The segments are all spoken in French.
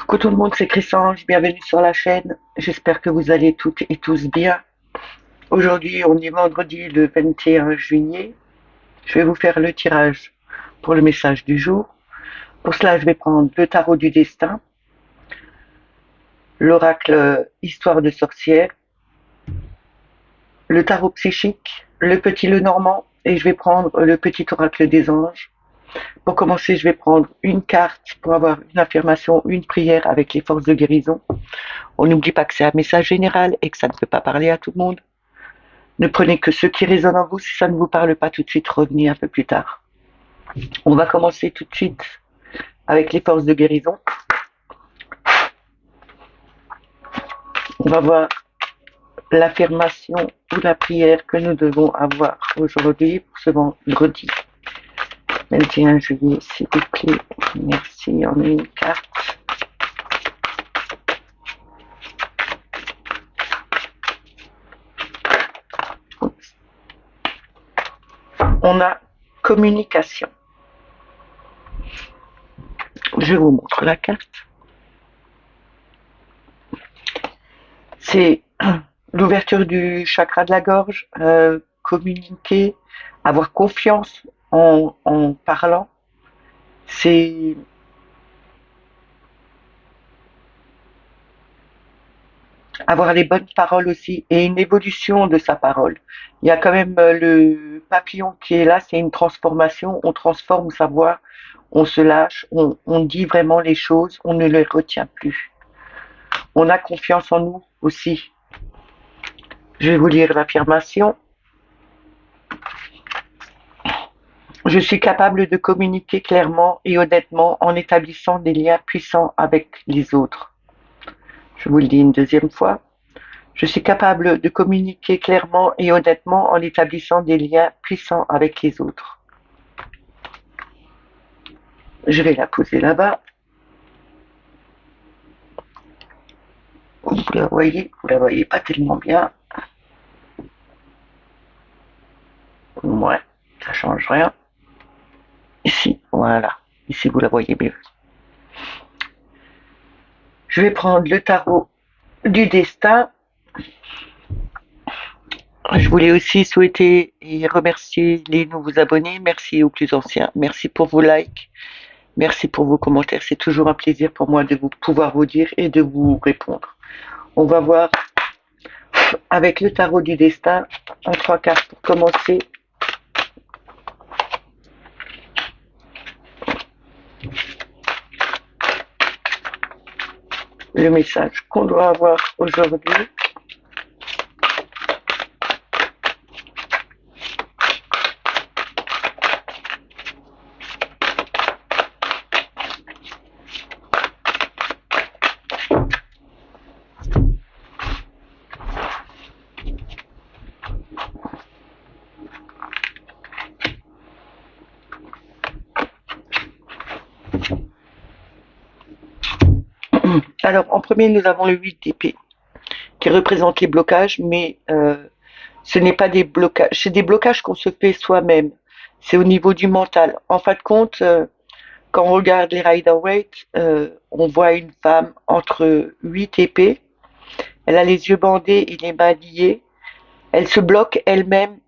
Coucou tout le monde, c'est Chrysange, bienvenue sur la chaîne. J'espère que vous allez toutes et tous bien. Aujourd'hui, on est vendredi le 21 juillet. Je vais vous faire le tirage pour le message du jour. Pour cela, je vais prendre le tarot du destin, l'oracle histoire de sorcière, le tarot psychique, le petit Lenormand et je vais prendre le petit oracle des anges. Pour commencer, je vais prendre une carte pour avoir une affirmation, une prière avec les forces de guérison. On n'oublie pas que c'est un message général et que ça ne peut pas parler à tout le monde. Ne prenez que ce qui résonne en vous. Si ça ne vous parle pas tout de suite, revenez un peu plus tard. On va commencer tout de suite avec les forces de guérison. On va voir l'affirmation ou la prière que nous devons avoir aujourd'hui pour ce vendredi 21 juillet, s'il vous plaît. Merci, en une carte. On a communication. Je vous montre la carte. C'est l'ouverture du chakra de la gorge, communiquer, avoir confiance en parlant. C'est avoir les bonnes paroles aussi et une évolution de sa parole. Il y a quand même le papillon qui est là, c'est une transformation, on transforme sa voix, on se lâche, on dit vraiment les choses, on ne les retient plus. On a confiance en nous aussi. Je vais vous lire l'affirmation. Je suis capable de communiquer clairement et honnêtement en établissant des liens puissants avec les autres. Je vous le dis une deuxième fois. Je suis capable de communiquer clairement et honnêtement en établissant des liens puissants avec les autres. Je vais la poser là-bas. Vous la voyez pas tellement bien. Ouais, ça change rien. Ici, voilà. Ici, vous la voyez mieux. Je vais prendre le tarot du destin. Je voulais aussi souhaiter et remercier les nouveaux abonnés. Merci aux plus anciens. Merci pour vos likes. Merci pour vos commentaires. C'est toujours un plaisir pour moi de pouvoir vous dire et de vous répondre. On va voir avec le tarot du destin en 3 cartes pour commencer. Le message qu'on doit avoir aujourd'hui. Alors, en premier, nous avons le 8 d'épée qui représente les blocages, mais ce n'est pas des blocages, c'est des blocages qu'on se fait soi-même. C'est au niveau du mental. En fin de compte, quand on regarde les Rider-Waite, on voit une femme entre 8 épées. Elle a les yeux bandés et les mains liées. Elle se bloque elle-même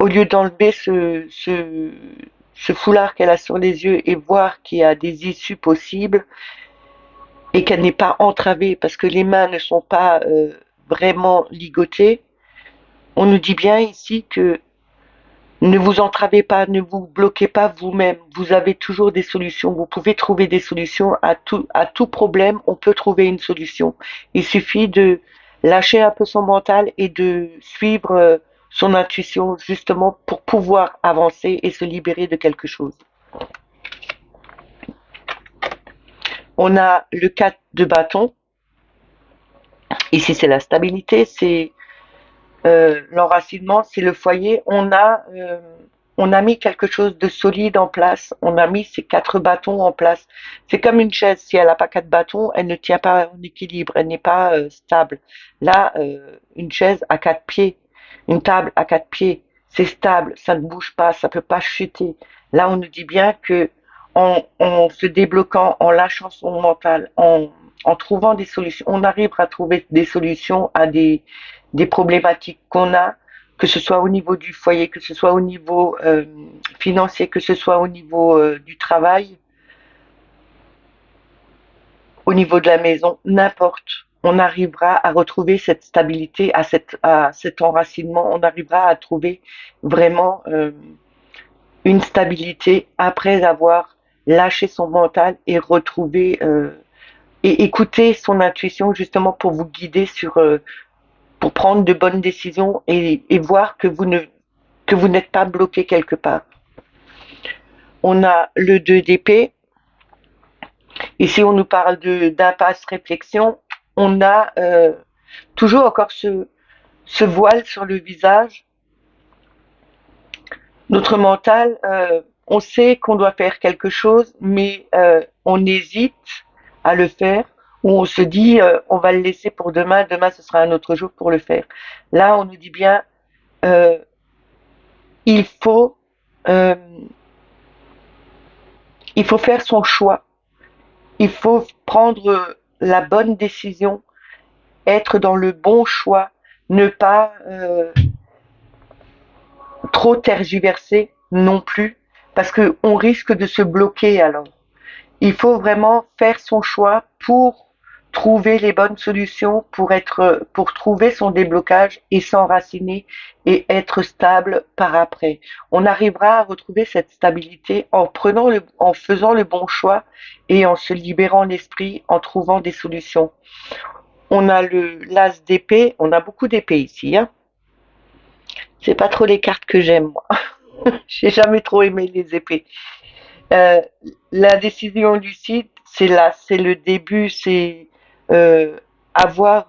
au lieu d'enlever ce foulard qu'elle a sur les yeux et voir qu'il y a des issues possibles et qu'elle n'est pas entravée parce que les mains ne sont pas vraiment ligotées. On nous dit bien ici que ne vous entravez pas, ne vous bloquez pas vous-même. Vous avez toujours des solutions. Vous pouvez trouver des solutions à tout problème. On peut trouver une solution. Il suffit de lâcher un peu son mental et de suivre son intuition justement pour pouvoir avancer et se libérer de quelque chose. On a le 4 de bâton. Ici, c'est la stabilité, c'est l'enracinement, c'est le foyer. On a mis quelque chose de solide en place. On a mis ces 4 bâtons en place. C'est comme une chaise. Si elle n'a pas 4 bâtons, elle ne tient pas en équilibre. Elle n'est pas stable. Là, une chaise à 4 pieds, une table à 4 pieds, c'est stable. Ça ne bouge pas. Ça peut pas chuter. Là, on nous dit bien que en se débloquant, en lâchant son mental, en en trouvant des solutions, on arrivera à trouver des solutions à des problématiques qu'on a, que ce soit au niveau du foyer, que ce soit au niveau financier, que ce soit au niveau du travail, au niveau de la maison, n'importe. On arrivera à retrouver cette stabilité, à cet enracinement, on arrivera à trouver vraiment une stabilité après avoir lâché son mental et retrouvé et écouter son intuition justement pour vous guider pour prendre de bonnes décisions et voir que vous n'êtes pas bloqué quelque part. On a le 2 d'épée. Ici, on nous parle d'impasse réflexion. On a toujours encore ce voile sur le visage. Notre mental, on sait qu'on doit faire quelque chose, mais on hésite à le faire, ou on se dit on va le laisser pour demain, demain ce sera un autre jour pour le faire. Là, on nous dit bien euh, il faut euh, il faut faire son choix, il faut prendre la bonne décision, être dans le bon choix, ne pas trop tergiverser non plus, parce qu'on risque de se bloquer alors. Il faut vraiment faire son choix pour trouver les bonnes solutions, pour trouver son déblocage et s'enraciner et être stable par après. On arrivera à retrouver cette stabilité en faisant le bon choix et en se libérant l'esprit, en trouvant des solutions. On a l'as d'épée, on a beaucoup d'épées ici, hein. C'est pas trop les cartes que j'aime, moi. J'ai jamais trop aimé les épées. Euh, la décision lucide, c'est là, c'est le début, c'est euh, avoir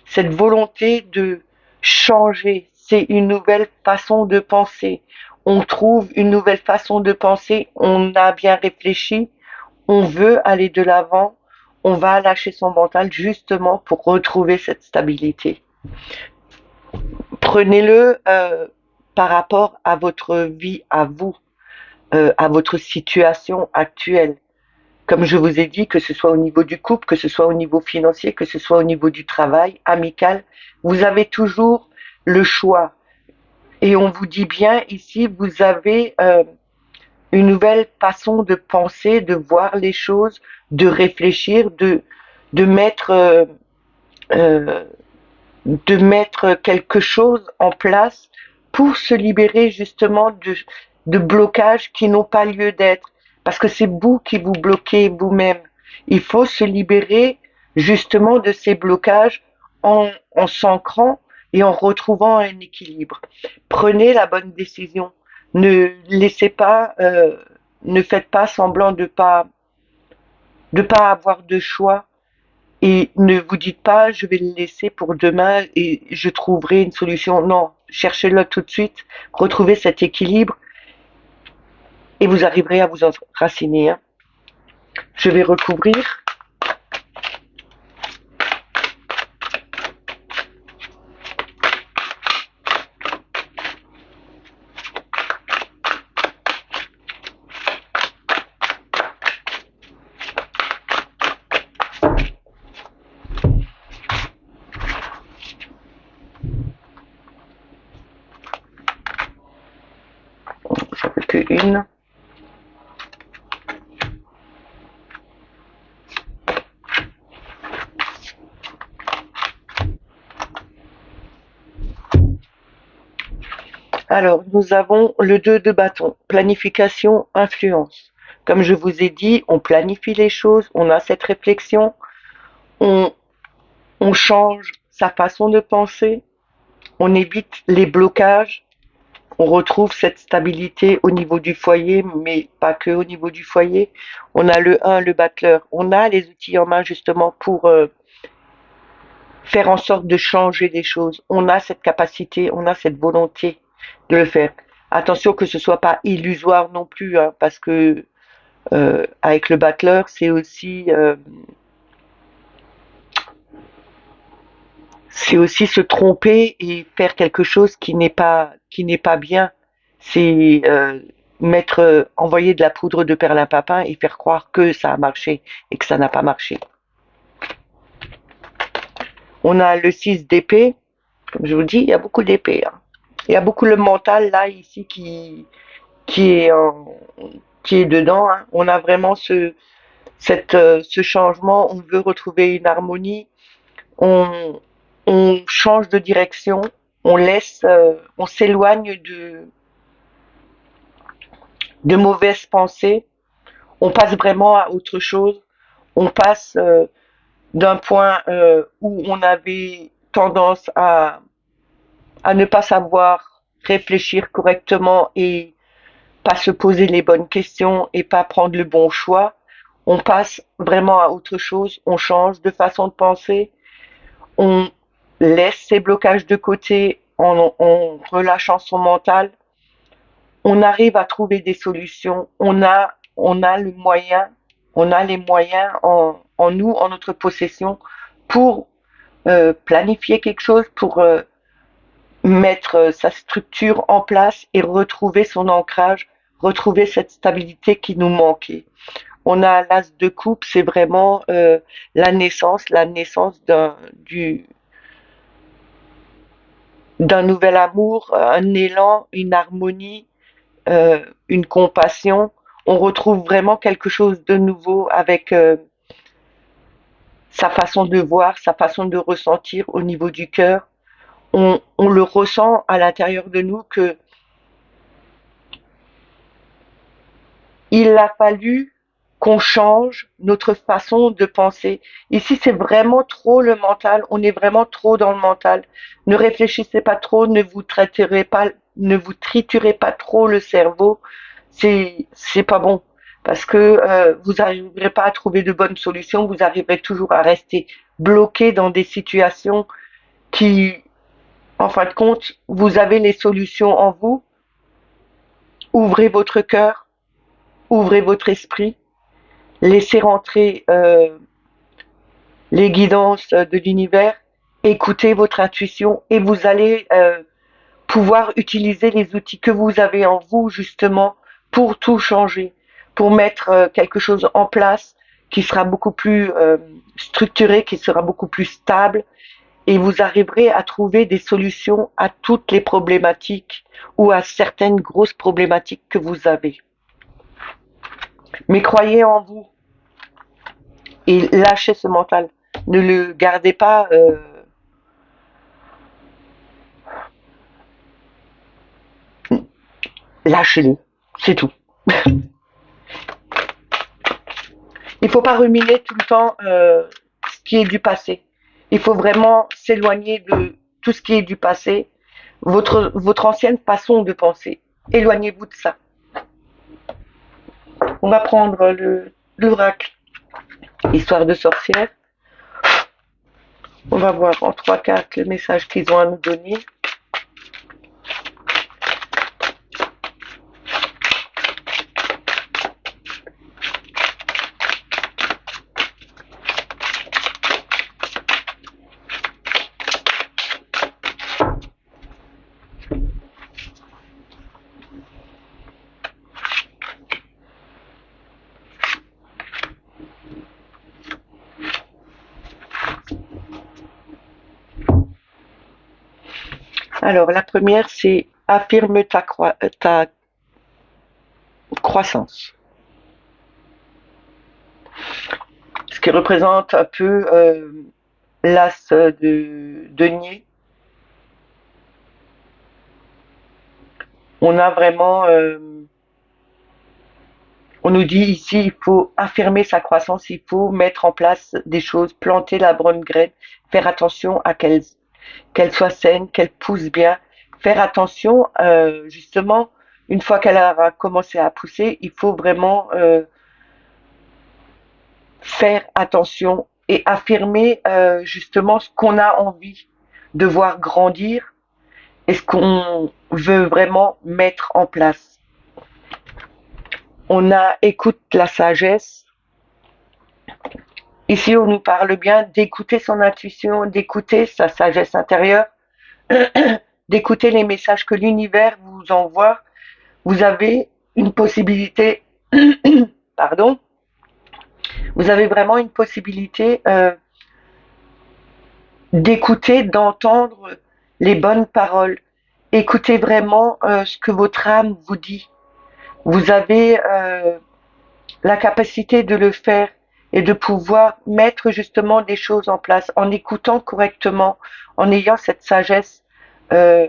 cette volonté de changer. C'est une nouvelle façon de penser. On trouve une nouvelle façon de penser, on a bien réfléchi, on veut aller de l'avant, on va lâcher son mental justement pour retrouver cette stabilité. Prenez-le par rapport à votre vie, à vous, à votre situation actuelle. Comme je vous ai dit, que ce soit au niveau du couple, que ce soit au niveau financier, que ce soit au niveau du travail, amical, vous avez toujours le choix. Et on vous dit bien ici, vous avez une nouvelle façon de penser, de voir les choses, de réfléchir, de mettre, euh, de mettre quelque chose en place pour se libérer justement de blocages qui n'ont pas lieu d'être. Parce que c'est vous qui vous bloquez vous-même. Il faut se libérer justement de ces blocages en s'ancrant et en retrouvant un équilibre. Prenez la bonne décision. Ne laissez pas, ne faites pas semblant de pas avoir de choix et ne vous dites pas je vais le laisser pour demain et je trouverai une solution. Non, cherchez-le tout de suite, retrouvez cet équilibre et vous arriverez à vous enraciner, hein. Je vais recouvrir. J'en veux que une. Alors, nous avons le 2 de bâton, planification, influence. Comme je vous ai dit, on planifie les choses, on a cette réflexion, on, on change sa façon de penser, on évite les blocages, on retrouve cette stabilité au niveau du foyer, mais pas que au niveau du foyer. On a le 1, le battleur. On a les outils en main justement pour faire en sorte de changer les choses. On a cette capacité, on a cette volonté de le faire. Attention que ce soit pas illusoire non plus, hein, parce que avec le battleur, c'est aussi se tromper et faire quelque chose qui n'est pas bien. C'est envoyer de la poudre de perlimpinpin et faire croire que ça a marché et que ça n'a pas marché. On a le 6 d'épée. Comme je vous dis, il y a beaucoup d'épées, hein. Il y a beaucoup le mental là ici qui est qui est dedans, hein. On a vraiment ce changement. On veut retrouver une harmonie. On on change de direction. On s'éloigne de mauvaises pensées. On passe vraiment à autre chose. On passe d'un point où on avait tendance à ne pas savoir réfléchir correctement et pas se poser les bonnes questions et pas prendre le bon choix. On passe vraiment à autre chose, on change de façon de penser, on laisse ses blocages de côté en relâchant son mental, on arrive à trouver des solutions, on a le moyen, on a les moyens en nous, en notre possession, pour planifier quelque chose, pour mettre sa structure en place et retrouver son ancrage, retrouver cette stabilité qui nous manquait. On a l'as de coupe, c'est vraiment la naissance d'un nouvel amour, un élan, une harmonie, une compassion. On retrouve vraiment quelque chose de nouveau avec sa façon de voir, sa façon de ressentir au niveau du cœur. On le ressent à l'intérieur de nous que il a fallu qu'on change notre façon de penser. Ici, c'est vraiment trop le mental. On est vraiment trop dans le mental. Ne réfléchissez pas trop, ne vous triturez pas trop le cerveau. C'est pas bon parce que vous n'arriverez pas à trouver de bonnes solutions. Vous arriverez toujours à rester bloqué dans des situations qui, en fin de compte, vous avez les solutions en vous. Ouvrez votre cœur, ouvrez votre esprit. Laissez rentrer les guidances de l'univers, écoutez votre intuition et vous allez pouvoir utiliser les outils que vous avez en vous justement pour tout changer, pour mettre quelque chose en place qui sera beaucoup plus structuré, qui sera beaucoup plus stable et vous arriverez à trouver des solutions à toutes les problématiques ou à certaines grosses problématiques que vous avez. Mais croyez en vous et lâchez ce mental. Ne le gardez pas, lâchez-le, c'est tout. Il faut pas ruminer tout le temps ce qui est du passé. Il faut vraiment s'éloigner de tout ce qui est du passé, votre ancienne façon de penser. Éloignez-vous de ça. On va prendre l'oracle Histoire de sorcière. On va voir en 3 cartes le message qu'ils ont à nous donner. Alors, la première, c'est affirme ta croissance. Ce qui représente un peu l'as de denier. On a vraiment, on nous dit ici, il faut affirmer sa croissance, il faut mettre en place des choses, planter la bonne graine, faire attention à qu'elle soit saine, qu'elle pousse bien, faire attention justement, une fois qu'elle a commencé à pousser, il faut vraiment faire attention et affirmer justement ce qu'on a envie de voir grandir et ce qu'on veut vraiment mettre en place. On a écoute la sagesse. Ici, on nous parle bien d'écouter son intuition, d'écouter sa sagesse intérieure, d'écouter les messages que l'univers vous envoie. Vous avez une possibilité, pardon, vous avez vraiment une possibilité d'écouter, d'entendre les bonnes paroles. Écoutez vraiment ce que votre âme vous dit. Vous avez la capacité de le faire et de pouvoir mettre justement des choses en place en écoutant correctement, en ayant cette sagesse euh,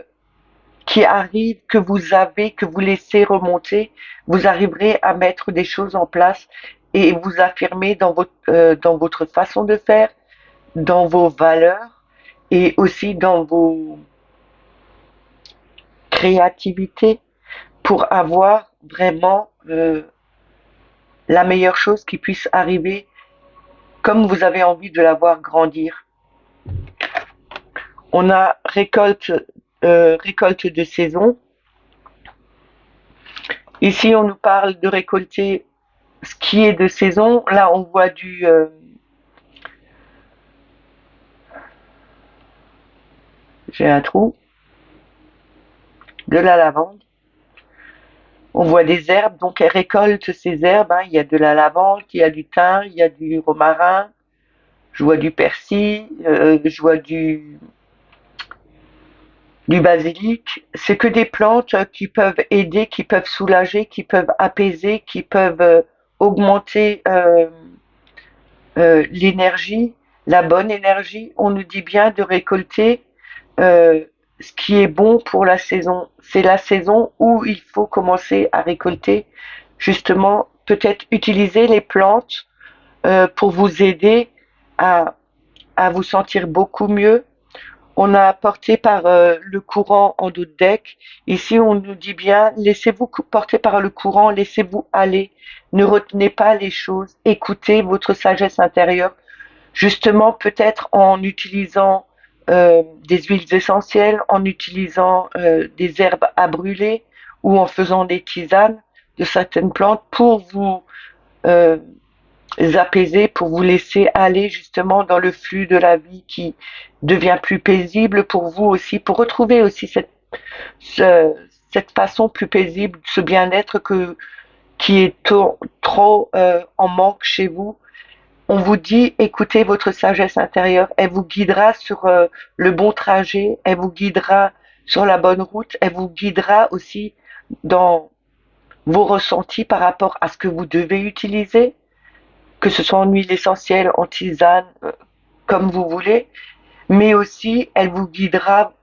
qui arrive, que vous avez, que vous laissez remonter, vous arriverez à mettre des choses en place et vous affirmer dans votre façon de faire, dans vos valeurs et aussi dans vos créativités pour avoir vraiment la meilleure chose qui puisse arriver comme vous avez envie de la voir grandir. On a récolte de saison. Ici, on nous parle de récolter ce qui est de saison. Là, on voit j'ai un trou, de la lavande. On voit des herbes, donc elle récolte ces herbes. Hein. Il y a de la lavande, il y a du thym, il y a du romarin. Je vois du persil, je vois du basilic. C'est que des plantes qui peuvent aider, qui peuvent soulager, qui peuvent apaiser, qui peuvent augmenter l'énergie, la bonne énergie. On nous dit bien de récolter ce qui est bon pour la saison. C'est la saison où il faut commencer à récolter. Justement, peut-être utiliser les plantes pour vous aider à, à vous sentir beaucoup mieux. On a porté par le courant en dos de deck. Ici, on nous dit bien, laissez-vous porter par le courant, laissez-vous aller. Ne retenez pas les choses. Écoutez votre sagesse intérieure. Justement, peut-être en utilisant des huiles essentielles, en utilisant des herbes à brûler ou en faisant des tisanes de certaines plantes pour vous euh, apaiser, pour vous laisser aller justement dans le flux de la vie qui devient plus paisible pour vous aussi, pour retrouver aussi ce- cette façon plus paisible, ce bien-être qui est trop en manque chez vous. On vous dit, écoutez votre sagesse intérieure, elle vous guidera sur le bon trajet, elle vous guidera sur la bonne route, elle vous guidera aussi dans vos ressentis par rapport à ce que vous devez utiliser, que ce soit en huile essentielle, en tisane, comme vous voulez, mais aussi elle vous guidera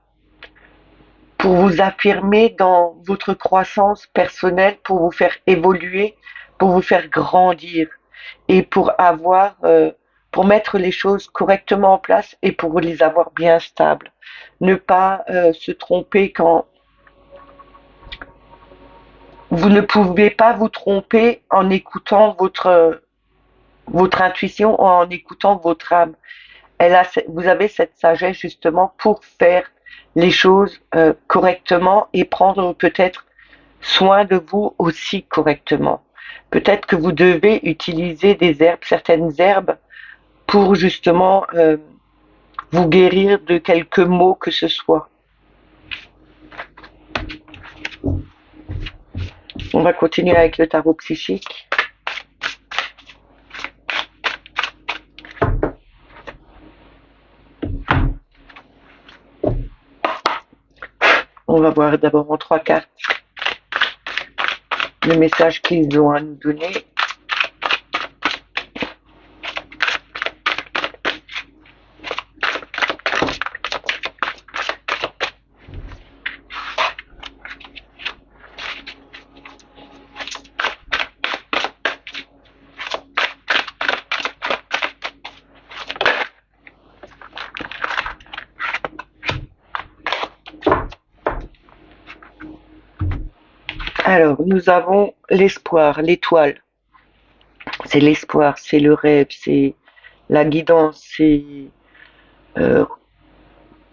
pour vous affirmer dans votre croissance personnelle, pour vous faire évoluer, pour vous faire grandir et pour mettre les choses correctement en place et pour les avoir bien stables. Ne pas se tromper quand vous ne pouvez pas vous tromper en écoutant votre intuition ou en écoutant votre âme. Vous avez cette sagesse justement pour faire les choses correctement et prendre peut-être soin de vous aussi correctement. Peut-être que vous devez utiliser certaines herbes pour justement vous guérir de quelques maux que ce soit. On va continuer avec le tarot psychique. On va voir d'abord en 3 cartes le message qu'ils ont à nous donner. Alors, nous avons l'espoir, l'étoile. C'est l'espoir, c'est le rêve, c'est la guidance, c'est euh,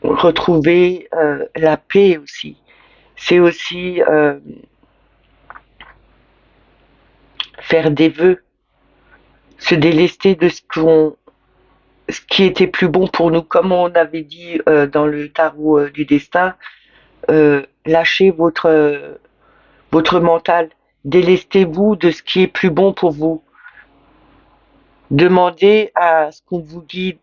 retrouver la paix aussi. C'est aussi faire des vœux, se délester de ce qui était plus bon pour nous, comme on avait dit dans le tarot du destin. Lâchez votre mental Délestez-vous de ce qui est plus bon pour vous. Demandez à ce qu'on vous guide.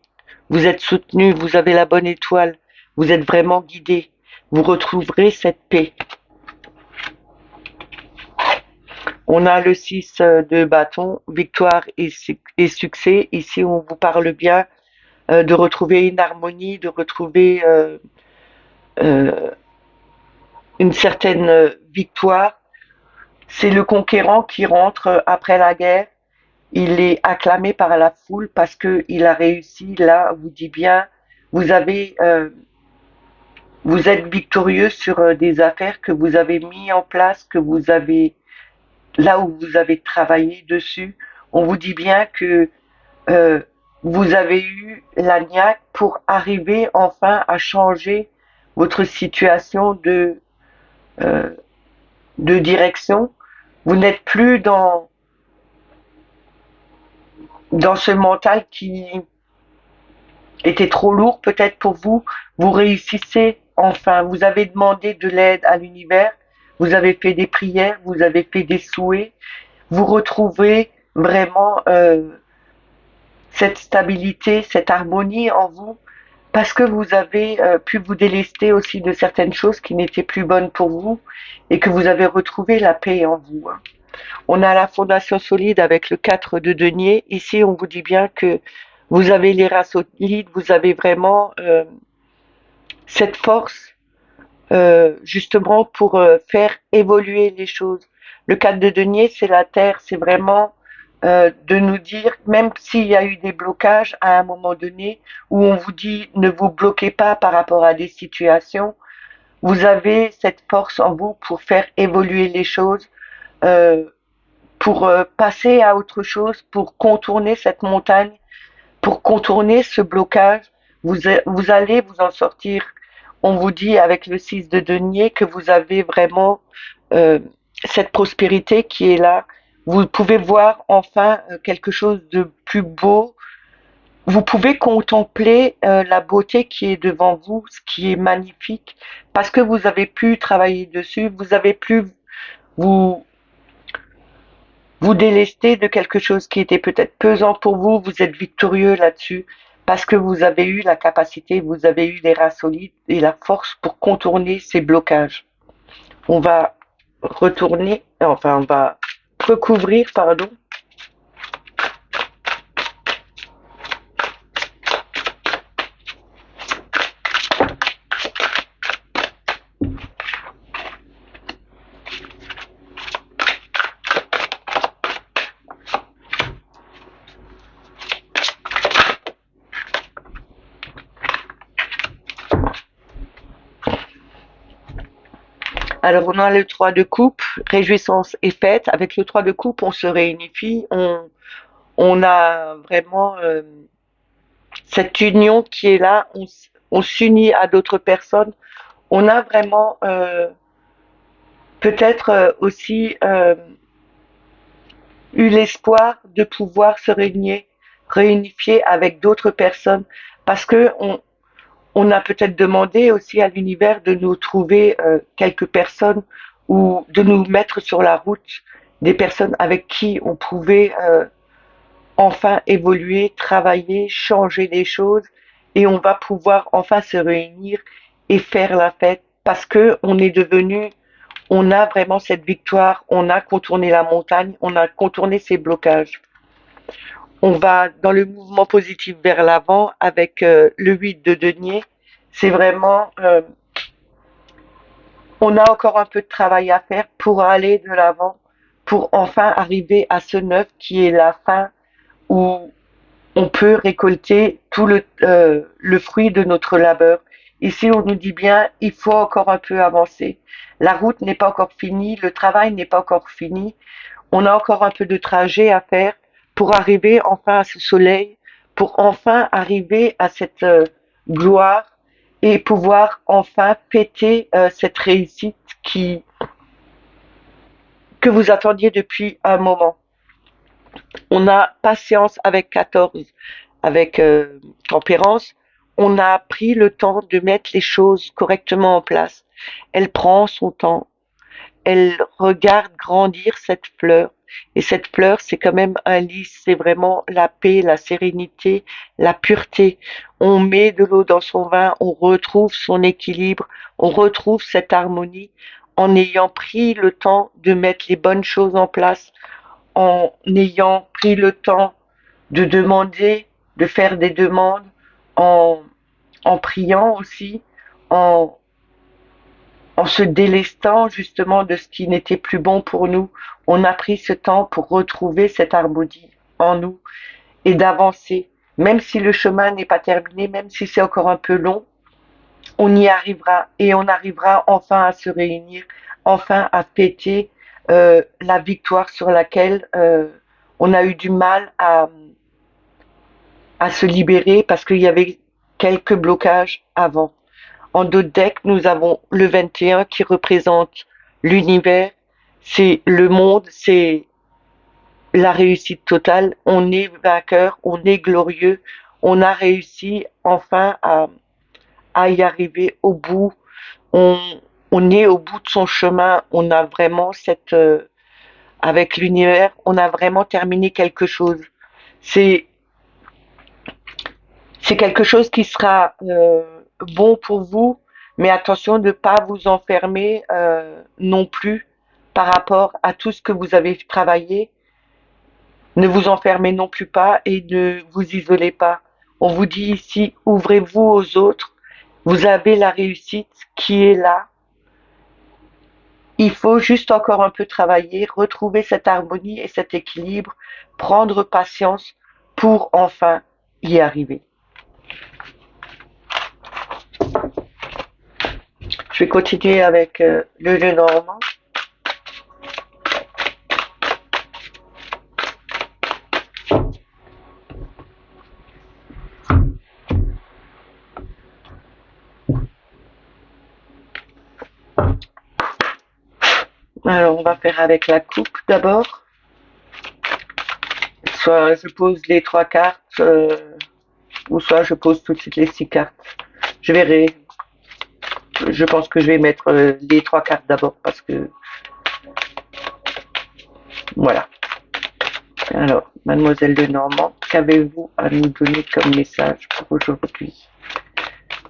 Vous êtes soutenu, vous avez la bonne étoile, vous êtes vraiment guidé. Vous retrouverez cette paix. On a le 6 de bâton, victoire et succès. Ici, on vous parle bien de retrouver une harmonie, de retrouver euh, une certaine victoire. C'est le conquérant qui rentre après la guerre. Il est acclamé par la foule parce qu'il a réussi. Là, vous dit bien, vous avez, vous êtes victorieux sur des affaires que vous avez mis en place, que vous avez là où vous avez travaillé dessus. On vous dit bien que euh, vous avez eu la niaque pour arriver enfin à changer votre situation euh, de direction. Vous n'êtes plus dans ce mental qui était trop lourd peut-être pour vous. Vous réussissez enfin. Vous avez demandé de l'aide à l'univers. Vous avez fait des prières. Vous avez fait des souhaits. Vous retrouvez vraiment cette stabilité, cette harmonie en vous, parce que vous avez pu vous délester aussi de certaines choses qui n'étaient plus bonnes pour vous et que vous avez retrouvé la paix en vous. Hein. On a la fondation solide avec le 4 de denier. Ici, on vous dit bien que vous avez les reins solides, vous avez vraiment cette force justement pour faire évoluer les choses. Le 4 de denier, c'est la terre, c'est vraiment de nous dire, même s'il y a eu des blocages à un moment donné, où on vous dit ne vous bloquez pas par rapport à des situations, vous avez cette force en vous pour faire évoluer les choses, euh, pour passer à autre chose, pour contourner cette montagne, pour contourner ce blocage. Vous allez vous en sortir. On vous dit avec le 6 de denier que vous avez vraiment euh, cette prospérité qui est là. Vous pouvez voir enfin quelque chose de plus beau. Vous pouvez contempler la beauté qui est devant vous, ce qui est magnifique, parce que vous avez pu travailler dessus, vous avez pu vous vous délester de quelque chose qui était peut-être pesant pour vous, vous êtes victorieux là-dessus parce que vous avez eu la capacité, vous avez eu les reins solides et la force pour contourner ces blocages. On va retourner, enfin on va recouvrir, pardon. Alors on a le 3 de coupe, réjouissance et fête. Avec le 3 de coupe, on se réunifie, on a vraiment cette union qui est là, on s'unit à d'autres personnes. On a vraiment peut-être aussi eu l'espoir de pouvoir se réunifier avec d'autres personnes parce que on a peut-être demandé aussi à l'univers de nous trouver quelques personnes ou de nous mettre sur la route des personnes avec qui on pouvait enfin évoluer, travailler, changer les choses et on va pouvoir enfin se réunir et faire la fête parce que on est devenu, on a vraiment cette victoire, on a contourné la montagne, on a contourné ces blocages. On va dans le mouvement positif vers l'avant avec le 8 de denier. C'est vraiment, on a encore un peu de travail à faire pour aller de l'avant, pour enfin arriver à ce 9 qui est la fin où on peut récolter tout le fruit de notre labeur. Ici, on nous dit bien, il faut encore un peu avancer. La route n'est pas encore finie, le travail n'est pas encore fini. On a encore un peu de trajet à faire pour arriver enfin à ce soleil, pour enfin arriver à cette gloire et pouvoir enfin fêter cette réussite que vous attendiez depuis un moment. On a patience avec 14, avec tempérance. On a pris le temps de mettre les choses correctement en place. Elle prend son temps. elle regarde grandir cette fleur. Et cette fleur, c'est quand même un lys, c'est vraiment la paix, la sérénité, la pureté. On met de l'eau dans son vin, on retrouve son équilibre, on retrouve cette harmonie en ayant pris le temps de mettre les bonnes choses en place, en ayant pris le temps de demander, de faire des demandes, en, en priant aussi, en, en se délestant justement de ce qui n'était plus bon pour nous. On a pris ce temps pour retrouver cette harmonie en nous et d'avancer. Même si le chemin n'est pas terminé, même si c'est encore un peu long, on y arrivera et on arrivera enfin à se réunir, enfin à fêter la victoire sur laquelle on a eu du mal à se libérer parce qu'il y avait quelques blocages avant. En d'autres decks, nous avons le 21 qui représente l'univers, c'est le monde, c'est la réussite totale. On est vainqueur, on est glorieux, on a réussi enfin à y arriver au bout. On, on est au bout de son chemin. On a vraiment avec l'univers, on a vraiment terminé quelque chose. C'est c'est quelque chose qui sera bon pour vous, mais attention de ne pas vous enfermer non plus par rapport à tout ce que vous avez travaillé. Ne vous enfermez non plus pas et ne vous isolez pas. On vous dit ici, ouvrez-vous aux autres. Vous avez la réussite qui est là. Il faut juste encore un peu travailler, retrouver cette harmonie et cet équilibre, prendre patience pour enfin y arriver. Je vais continuer avec le Lenormand. Alors, on va faire avec la coupe d'abord. Soit je pose les 3 cartes, ou soit je pose tout de suite les 6 cartes. Je verrai. Je pense que je vais mettre les 3 cartes d'abord parce que voilà. Alors, Mademoiselle Lenormand, qu'avez-vous à nous donner comme message pour aujourd'hui,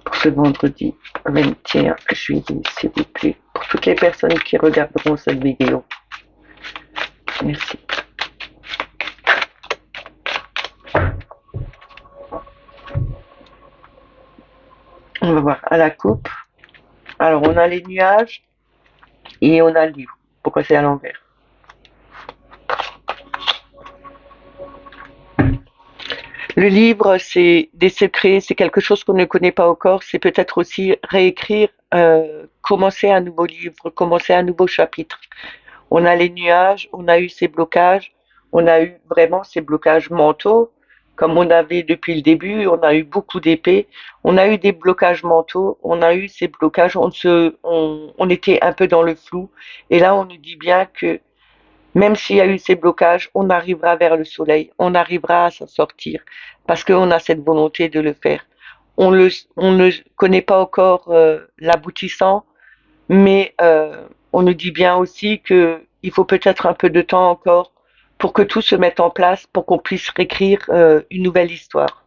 pour ce vendredi 21 juillet, s'il vous plaît, pour toutes les personnes qui regarderont cette vidéo. Merci. On va voir à la coupe. Alors, on a les nuages et on a le livre. Pourquoi c'est à l'envers? Le livre, c'est des secrets, c'est quelque chose qu'on ne connaît pas encore. C'est peut-être aussi réécrire, commencer un nouveau livre, commencer un nouveau chapitre. On a les nuages, on a eu ces blocages, on a eu vraiment ces blocages mentaux, comme on avait depuis le début, on a eu beaucoup d'épées, on a eu des blocages mentaux, on a eu ces blocages, on était un peu dans le flou, et là on nous dit bien que même s'il y a eu ces blocages, on arrivera vers le soleil, on arrivera à s'en sortir, parce qu'on a cette volonté de le faire. On ne connaît pas encore l'aboutissant, mais on nous dit bien aussi que il faut peut-être un peu de temps encore pour que tout se mette en place, pour qu'on puisse réécrire une nouvelle histoire.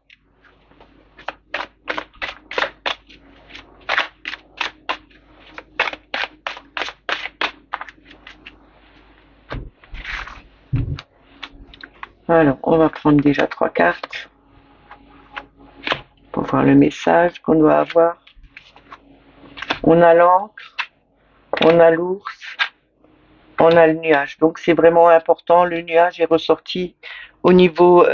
Alors, on va prendre déjà 3 cartes pour voir le message qu'on doit avoir. On a l'encre, on a l'ours, on a le nuage. Donc c'est vraiment important. Le nuage est ressorti au niveau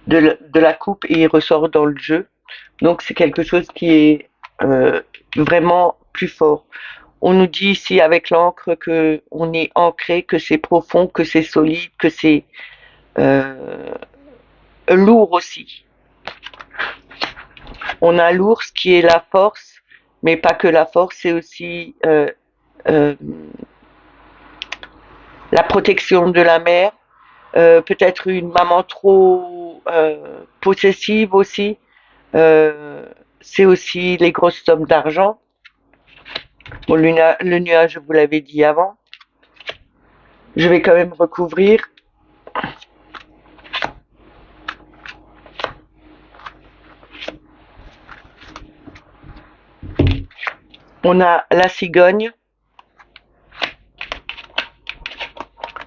de la coupe et il ressort dans le jeu. Donc c'est quelque chose qui est vraiment plus fort. On nous dit ici avec l'encre que on est ancré, que c'est profond, que c'est solide, que c'est euh, lourd aussi. On a l'ours qui est la force, mais pas que la force, c'est aussi euh, la protection de la mère, peut-être une maman trop possessive aussi, c'est aussi les grosses sommes d'argent. Bon, le nuage, je vous l'avais dit avant. Je vais quand même recouvrir. On a la cigogne,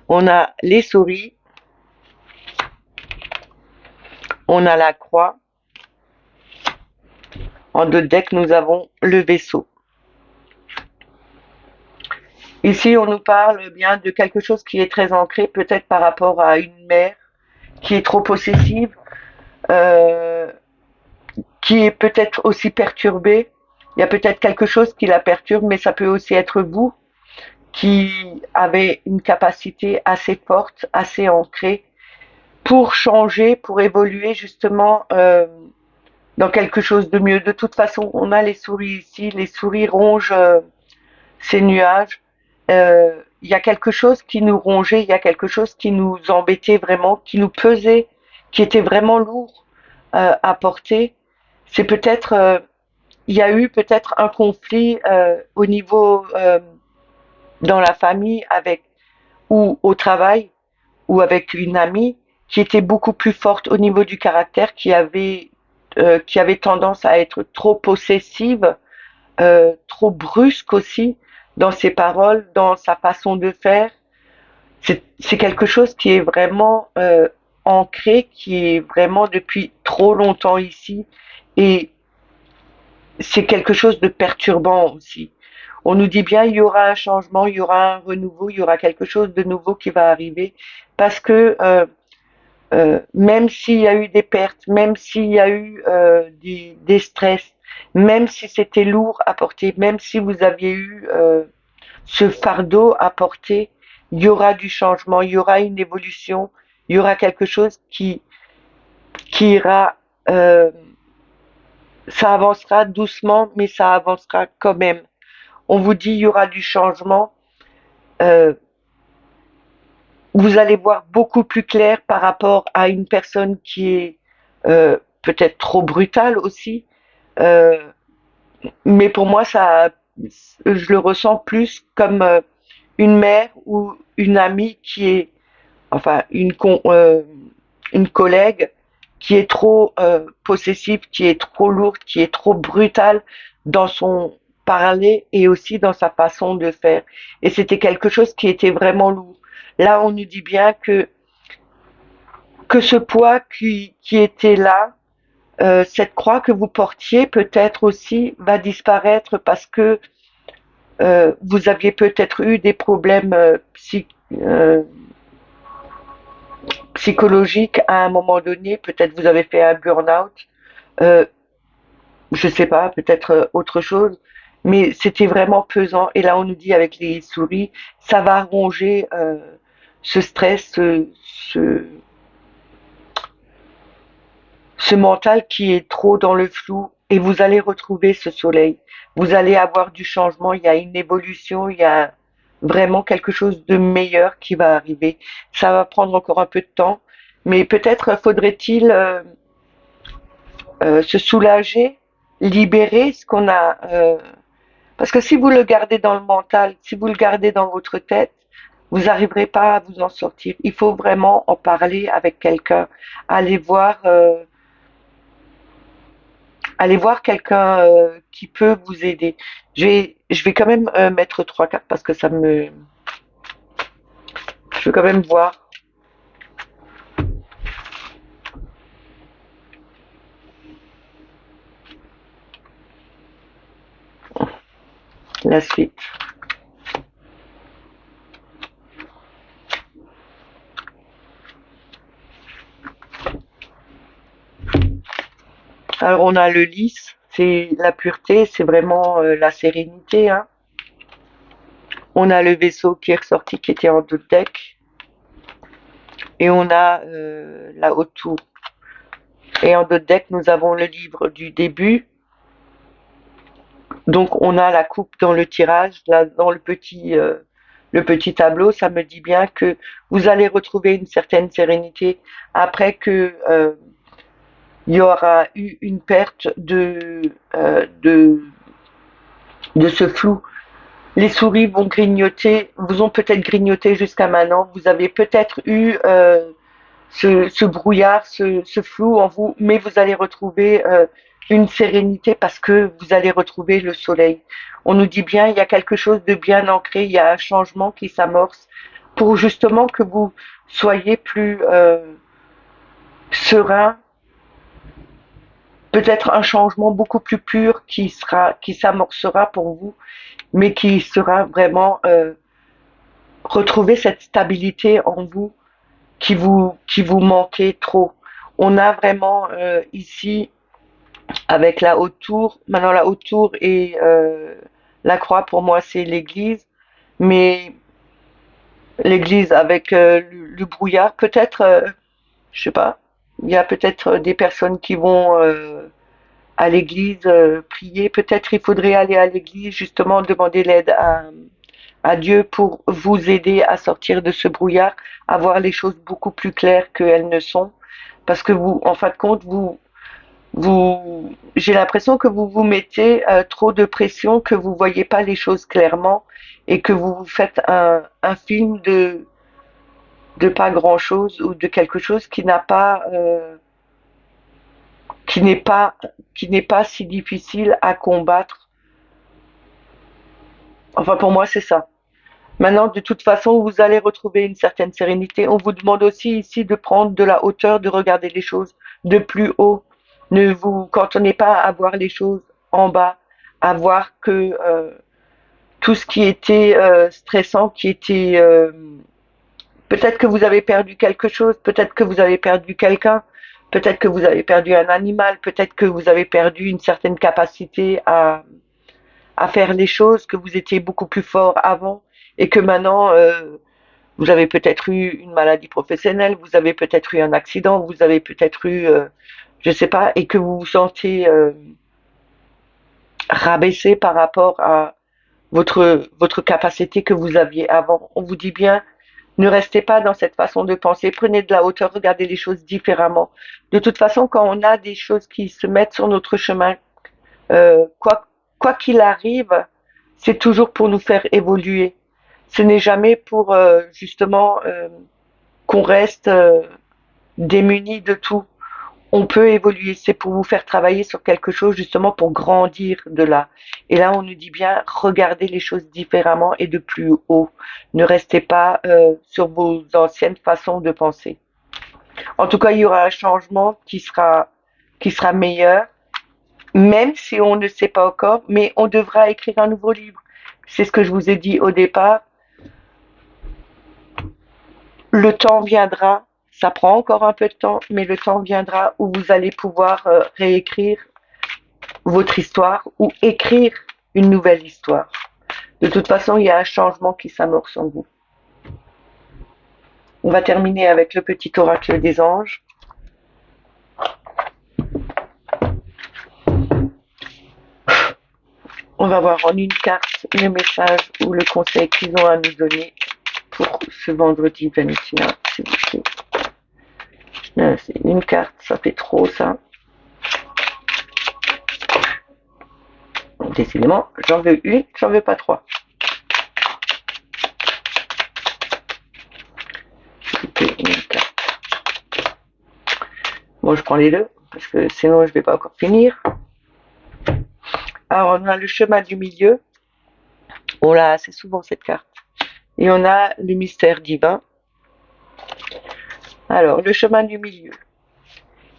on a les souris, on a la croix. En deux decks, nous avons le vaisseau. Ici, on nous parle bien de quelque chose qui est très ancré, peut-être par rapport à une mère qui est trop possessive, euh, qui est peut-être aussi perturbée. Il y a peut-être quelque chose qui la perturbe, mais ça peut aussi être vous qui avez une capacité assez forte, assez ancrée pour changer, pour évoluer justement dans quelque chose de mieux. De toute façon, on a les souris ici, les souris rongent ces nuages. Il y a quelque chose qui nous rongeait, il y a quelque chose qui nous embêtait vraiment, qui nous pesait, qui était vraiment lourd à porter. C'est peut-être, il y a eu peut-être un conflit au niveau dans la famille avec ou au travail ou avec une amie qui était beaucoup plus forte au niveau du caractère, qui avait tendance à être trop possessive, trop brusque aussi dans ses paroles, dans sa façon de faire. C'est quelque chose qui est vraiment ancré, qui est vraiment depuis trop longtemps ici, et c'est quelque chose de perturbant aussi. On nous dit bien il y aura un changement, il y aura un renouveau, il y aura quelque chose de nouveau qui va arriver, parce que même s'il y a eu des pertes, même s'il y a eu des stress, même si c'était lourd à porter, même si vous aviez eu ce fardeau à porter, il y aura du changement, il y aura une évolution, il y aura quelque chose qui ira, euh, ça avancera doucement, mais ça avancera quand même. On vous dit il y aura du changement, euh, vous allez voir beaucoup plus clair par rapport à une personne qui est peut-être trop brutale aussi. Euh, mais pour moi, je le ressens plus comme une mère ou une amie qui est, enfin, une collègue qui est trop possessive, qui est trop lourde, qui est trop brutale dans son parler et aussi dans sa façon de faire. Et c'était quelque chose qui était vraiment lourd. Là, on nous dit bien que ce poids qui était là, cette croix que vous portiez peut-être aussi va disparaître parce que vous aviez peut-être eu des problèmes euh, psychologiques à un moment donné, peut-être vous avez fait un burn-out, euh, je sais pas, peut-être autre chose, mais c'était vraiment pesant. Et là, on nous dit avec les souris, ça va ronger ce stress, ce, ce mental qui est trop dans le flou, et vous allez retrouver ce soleil. Vous allez avoir du changement, il y a une évolution, il y a vraiment quelque chose de meilleur qui va arriver. Ça va prendre encore un peu de temps, mais peut-être faudrait-il se soulager, libérer ce qu'on a. Parce que si vous le gardez dans le mental, si vous le gardez dans votre tête, vous n'arriverez pas à vous en sortir. Il faut vraiment en parler avec quelqu'un, aller voir allez voir quelqu'un qui peut vous aider. Je vais quand même mettre trois cartes parce que je veux quand même voir la suite. Alors on a le lys, c'est la pureté, c'est vraiment la sérénité, hein. On a le vaisseau qui est ressorti, qui était en deux decks, et on a la haute tour. Et en deux decks, nous avons le livre du début. Donc on a la coupe dans le tirage, là dans le petit tableau, ça me dit bien que vous allez retrouver une certaine sérénité après que il y aura eu une perte de ce flou, Les souris vont grignoter, vous ont peut-être grignoté jusqu'à maintenant. Vous avez peut-être eu ce brouillard, ce flou en vous, mais vous allez retrouver une sérénité parce que vous allez retrouver le soleil. On nous dit bien, il y a quelque chose de bien ancré, il y a un changement qui s'amorce pour justement que vous soyez plus serein, peut-être un changement beaucoup plus pur qui s'amorcera pour vous, mais qui sera vraiment retrouver cette stabilité en vous qui vous manquait trop. On a vraiment ici avec la haute tour, maintenant la haute tour et la croix pour moi c'est l'église, mais l'église avec le brouillard, peut-être, je sais pas, il y a peut-être des personnes qui vont à l'église prier, peut-être il faudrait aller à l'église justement demander l'aide à Dieu pour vous aider à sortir de ce brouillard, à voir les choses beaucoup plus claires qu'elles ne sont. Parce que vous, en fin de compte, j'ai l'impression que vous vous mettez trop de pression, que vous voyez pas les choses clairement et que vous vous faites un film de pas grand chose ou de quelque chose qui n'a pas, qui n'est pas, qui n'est pas si difficile à combattre. Enfin, pour moi, c'est ça. Maintenant, de toute façon, vous allez retrouver une certaine sérénité. On vous demande aussi ici de prendre de la hauteur, de regarder les choses de plus haut. Ne vous cantonnez pas à voir les choses en bas, à voir que tout ce qui était stressant, qui était peut-être que vous avez perdu quelque chose, peut-être que vous avez perdu quelqu'un, peut-être que vous avez perdu un animal, peut-être que vous avez perdu une certaine capacité à faire les choses, que vous étiez beaucoup plus fort avant et que maintenant vous avez peut-être eu une maladie professionnelle, vous avez peut-être eu un accident, vous avez peut-être eu, je sais pas, et que vous vous sentez rabaissé par rapport à votre capacité que vous aviez avant. On vous dit bien, ne restez pas dans cette façon de penser, prenez de la hauteur, regardez les choses différemment. De toute façon, quand on a des choses qui se mettent sur notre chemin, euh, quoi quoi qu'il arrive, c'est toujours pour nous faire évoluer. Ce n'est jamais pour justement qu'on reste démuni de tout. On peut évoluer, c'est pour vous faire travailler sur quelque chose justement pour grandir de là. Et là, on nous dit bien, regardez les choses différemment et de plus haut. Ne restez pas sur vos anciennes façons de penser. En tout cas, il y aura un changement qui sera meilleur, même si on ne sait pas encore, mais on devra écrire un nouveau livre. C'est ce que je vous ai dit au départ. Le temps viendra, ça prend encore un peu de temps, mais le temps viendra où vous allez pouvoir réécrire votre histoire ou écrire une nouvelle histoire. De toute façon, il y a un changement qui s'amorce en vous. On va terminer avec le petit oracle des anges. On va voir en une carte le message ou le conseil qu'ils ont à nous donner pour ce vendredi 21, s'il vous plaît. C'est une carte, ça fait trop ça. Décidément, j'en veux une, j'en veux pas trois. C'était une carte. Bon, je prends les deux, parce que sinon je vais pas encore finir. Alors, on a le chemin du milieu. On l'a assez souvent cette carte. Et on a le mystère divin. Alors, le chemin du milieu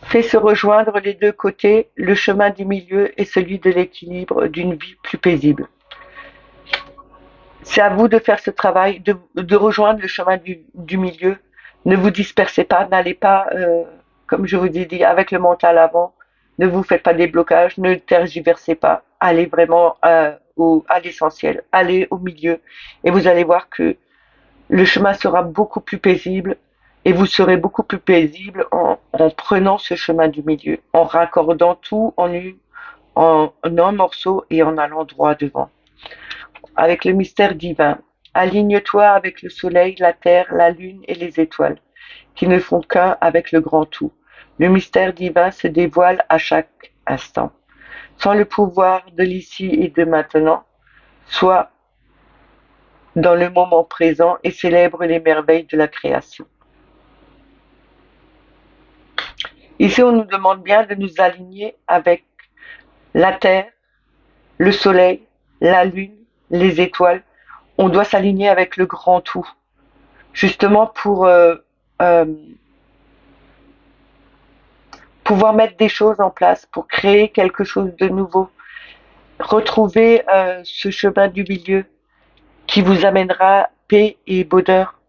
fait se rejoindre les deux côtés. Le chemin du milieu est celui de l'équilibre d'une vie plus paisible. C'est à vous de faire ce travail, de rejoindre le chemin du milieu. Ne vous dispersez pas, n'allez pas, comme je vous ai dit, avec le mental avant. Ne vous faites pas des blocages, ne tergiversez pas. Allez vraiment à l'essentiel, allez au milieu. Et vous allez voir que le chemin sera beaucoup plus paisible et vous serez beaucoup plus paisible en prenant ce chemin du milieu, en raccordant tout en un morceau et en allant droit devant. Avec le mystère divin, aligne-toi avec le soleil, la terre, la lune et les étoiles, qui ne font qu'un avec le grand tout. Le mystère divin se dévoile à chaque instant. Sans le pouvoir de l'ici et de maintenant, soit dans le moment présent et célèbre les merveilles de la création. Ici, on nous demande bien de nous aligner avec la Terre, le Soleil, la Lune, les étoiles. On doit s'aligner avec le grand tout, justement pour euh, pouvoir mettre des choses en place, pour créer quelque chose de nouveau, retrouver ce chemin du milieu qui vous amènera paix et bonheur.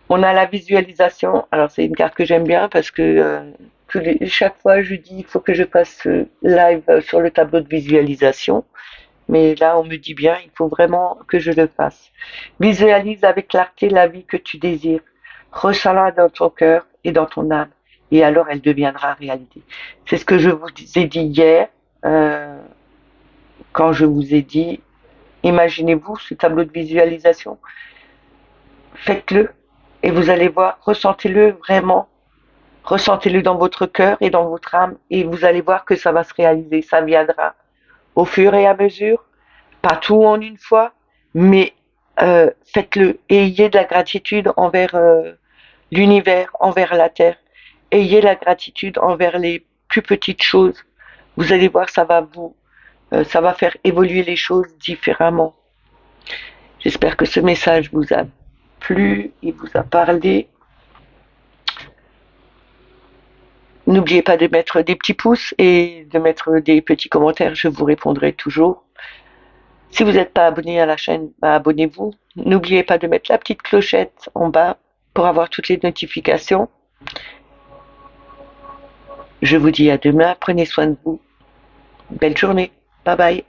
On a la visualisation. Alors c'est une carte que j'aime bien parce que chaque fois je dis il faut que je fasse live sur le tableau de visualisation. Mais là on me dit bien il faut vraiment que je le fasse. Visualise avec clarté la vie que tu désires. Ressens-la dans ton cœur et dans ton âme. Et alors elle deviendra réalité. C'est ce que je vous ai dit hier euh, quand je vous ai dit imaginez-vous ce tableau de visualisation. Faites-le et vous allez voir, ressentez-le vraiment, ressentez-le dans votre cœur et dans votre âme et vous allez voir que ça va se réaliser, ça viendra au fur et à mesure, pas tout en une fois, mais faites-le et ayez de la gratitude envers l'univers, envers la terre, ayez la gratitude envers les plus petites choses. Vous allez voir, ça va faire évoluer les choses différemment. J'espère que ce message vous a plu, il vous a parlé. N'oubliez pas de mettre des petits pouces et de mettre des petits commentaires, je vous répondrai toujours. Si vous n'êtes pas abonné à la chaîne, bah abonnez-vous. N'oubliez pas de mettre la petite clochette en bas pour avoir toutes les notifications. Je vous dis à demain, prenez soin de vous. Belle journée, bye bye.